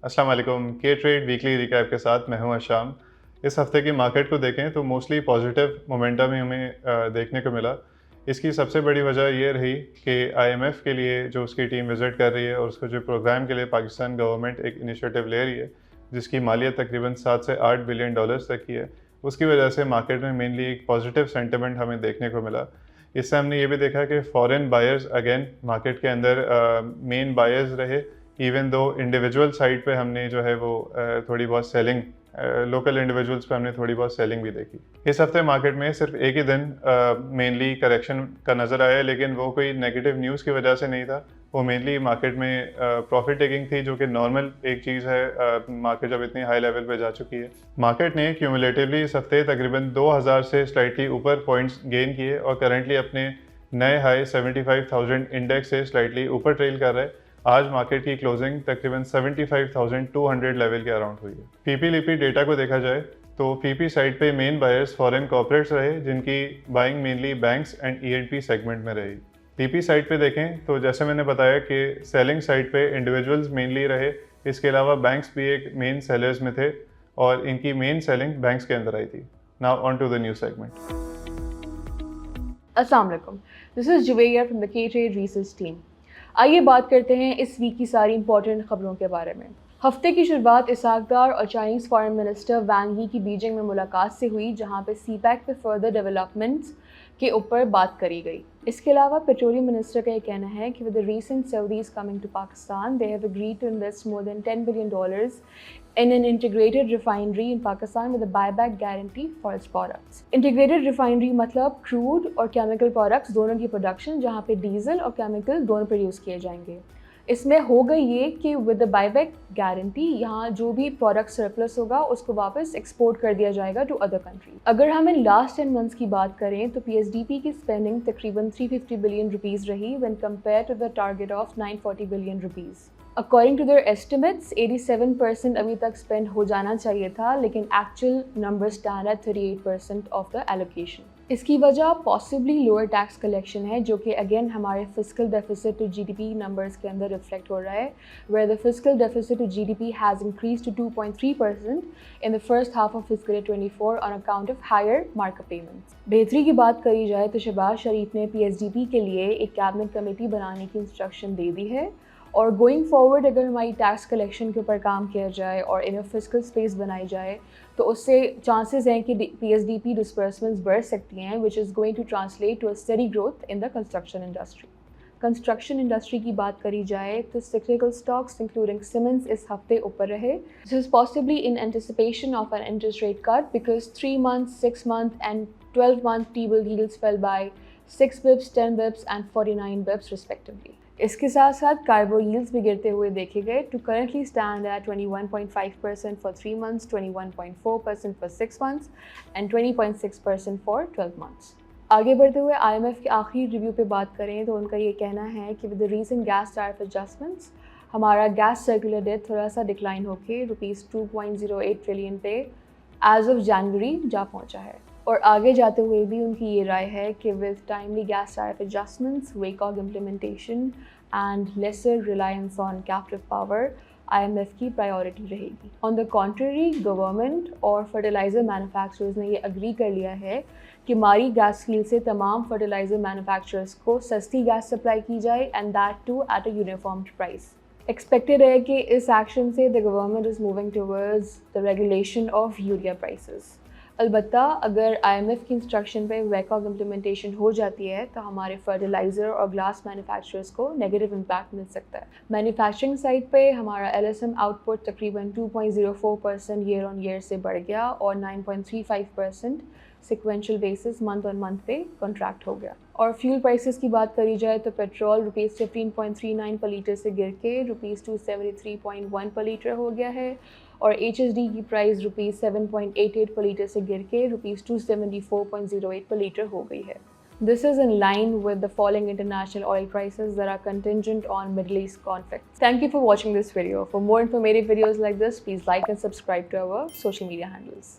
अस्सलाम वालेकुम। के ट्रेड वीकली रिकैप के साथ मैं हूं अशाम। इस हफ्ते की मार्केट को देखें तो मोस्टली पॉजिटिव मोमेंटम ही हमें देखने को मिला। इसकी सबसे बड़ी वजह ये रही कि आईएमएफ के लिए जो उसकी टीम विज़िट कर रही है और उसको जो प्रोग्राम के लिए पाकिस्तान गवर्नमेंट एक इनिशिएटिव ले रही है, जिसकी मालियत तकरीबन 7 से 8 बिलियन डॉलर्स तक की है, उसकी वजह से मार्केट में मेनली एक पॉजिटिव सेंटिमेंट हमें देखने को मिला। इससे हमने ये भी देखा कि फॉरेन बायर्स अगेन मार्केट के अंदर मेन बायर्स रहे, इवन दो इंडिविजुअल साइड पे हमने जो है वो थोड़ी बहुत सेलिंग, लोकल इंडिविजुअल्स पे हमने थोड़ी बहुत सेलिंग भी देखी। इस हफ्ते मार्केट में सिर्फ एक ही दिन मेनली करेक्शन का नज़र आया, लेकिन वो कोई नेगेटिव न्यूज़ की वजह से नहीं था। वो मेनली मार्केट में प्रॉफिट टेकिंग थी, जो कि नॉर्मल एक चीज़ है। मार्केट जब इतनी हाई लेवल पे जा चुकी है, मार्केट ने क्यूमुलेटिवली इस हफ्ते तकरीबन 2000 से स्लाइटली ऊपर पॉइंट्स गेन किए और करंटली अपने नए हाई 75,000 इंडेक्स से स्लाइटली ऊपर ट्रेल कर रहा है। आज मार्केट की क्लोजिंग तकरीबन 75,200 लेवल के अराउंड हुई है। पीपी लिपी डेटा को देखा जाए तो पीपी साइड पे मेन बायर्स फॉरेन कॉर्पोरेट्स रहे, जिनकी buying mainly banks and ENP segment में रही। पीपी साइड पे देखें तो जैसे मैंने बताया कि सेलिंग साइड पे इंडिविजुअल्स मेनली रहे, इसके अलावा बैंक्स भी एक मेन सेलर्स में थे और इनकी मेन सेलिंग बैंक्स के अंदर आई थी। Now on to the new segment. अस्सलाम वालेकुम, this is Zubaiya from the K trade research team. आइए बात करते हैं इस वीक की सारी इंपॉर्टेंट खबरों के बारे में। हफ्ते की शुरुआत इसाक डार और चाइनीज़ फॉरेन मिनिस्टर वांग यी की बीजिंग में मुलाकात से हुई, जहां पे सीपैक पे फर्दर डेवलपमेंट्स के ऊपर बात करी गई। इसके अलावा पेट्रोलियम मिनिस्टर का ये कहना है कि with the recent Saudis coming to Pakistan, they have agreed to invest more than $10 billion in an integrated refinery in Pakistan with a buyback guarantee for its products. Integrated refinery मतलब crude और chemical products दोनों की production, जहाँ पे diesel और chemical दोनों produce किए जाएंगे। इसमें होगा ये कि विद द बायबैक गारंटी यहाँ जो भी प्रोडक्ट सरप्लस होगा उसको वापस एक्सपोर्ट कर दिया जाएगा टू अदर कंट्री। अगर हम इन लास्ट 10 मंथ्स की बात करें तो पीएसडीपी की स्पेंडिंग तकरीबन 350 बिलियन रुपीज़ रही when compare to the target of 940 billion rupees. According to their estimates 87% अभी तक स्पेंड हो जाना चाहिए था, लेकिन actual number stand at 38% of the allocation. इसकी वजह पॉसिबली लोअर टैक्स कलेक्शन है, जो कि अगेन हमारे fiscal deficit to GDP numbers के अंदर रिफ्लेक्ट हो रहा है, where the fiscal deficit to GDP has increase to 2.3% in the first half of fiscal year 24 on account of higher markup payments. बेहतरी की बात करी जाए तो शहबाज शरीफ ने पीएसडीपी के लिए एक कैबिनेट कमेटी बनाने की इंस्ट्रक्शन दे दी है, और गोइंग फॉरवर्ड अगर हमारी टैक्स कलेक्शन के ऊपर काम किया जाए और इन फिस्कल स्पेस बनाई जाए तो उससे चांसेस हैं कि पीएसडीपी डिस्बर्समेंट्स बढ़ सकती हैं, which is going to translate to a steady growth in the construction industry. Construction industry की बात करी जाए तो सिक्लिकल स्टॉक्स इंक्लूडिंग सीमेंट्स इस हफ्ते ऊपर रहे। This is possibly in anticipation of an interest rate cut because 3 months, 6 month and 12-month T-bill yields fell by 6 bips, 10 bips and 49 bips respectively. इसके साथ साथ कार्बो यील्ड्स भी गिरते हुए देखे गए to currently stand at 21.5% for 3 months, 21.4% for 6 months and 20.6% for 12 months। आगे बढ़ते हुए आईएमएफ के आखिरी रिव्यू पे बात करें तो उनका ये कहना है कि with the recent gas tariff adjustments हमारा गैस सर्कुलर डेट थोड़ा सा डिक्लाइन होकर ₹2.08 ट्रिलियन पे एज ऑफ जनवरी जा पहुंचा है। और आगे जाते हुए भी उनकी ये राय है कि with timely gas tariff adjustments, वेकॉग implementation and lesser reliance on captive power IMF की प्रायोरिटी रहेगी। ऑन द कॉन्ट्ररी, गवर्नमेंट और फर्टिलाइज़र मैन्युफैक्चरर्स ने ये अग्री कर लिया है कि मारी गैस फील्ड से तमाम फर्टिलाइज़र मैन्युफैक्चरर्स को सस्ती गैस सप्लाई की जाए and that to at a uniform price. Expected है कि इस एक्शन से the government is moving towards the regulation of urea prices. अलबत्ता अगर आईएमएफ की इंस्ट्रक्शन पे वेकॉग इम्प्लीमेंटेशन हो जाती है तो हमारे फर्टिलाइज़र और ग्लास मैन्युफैक्चरर्स को नेगेटिव इम्पैक्ट मिल सकता है। मैन्युफैक्चरिंग साइड पे हमारा एलएसएम आउटपुट तकरीबन 2.04% ईयर ऑन ईयर से बढ़ गया और 9.35% sequential basis month on month पे कॉन्ट्रैक्ट हो गया। और फ्यूल प्राइसेस की बात करी जाए तो पेट्रोल ₹15.39 पर लीटर से गिर के ₹273.1 पर लीटर हो गया है, और एचएसडी की प्राइस ₹7.88 पर लीटर से गिर के ₹274.08 पर लीटर हो गई है। This is in line with the falling international oil prices that are contingent on Middle East conflict. Thank you for watching this video. For more informative videos like this, please like and subscribe to our social media handles.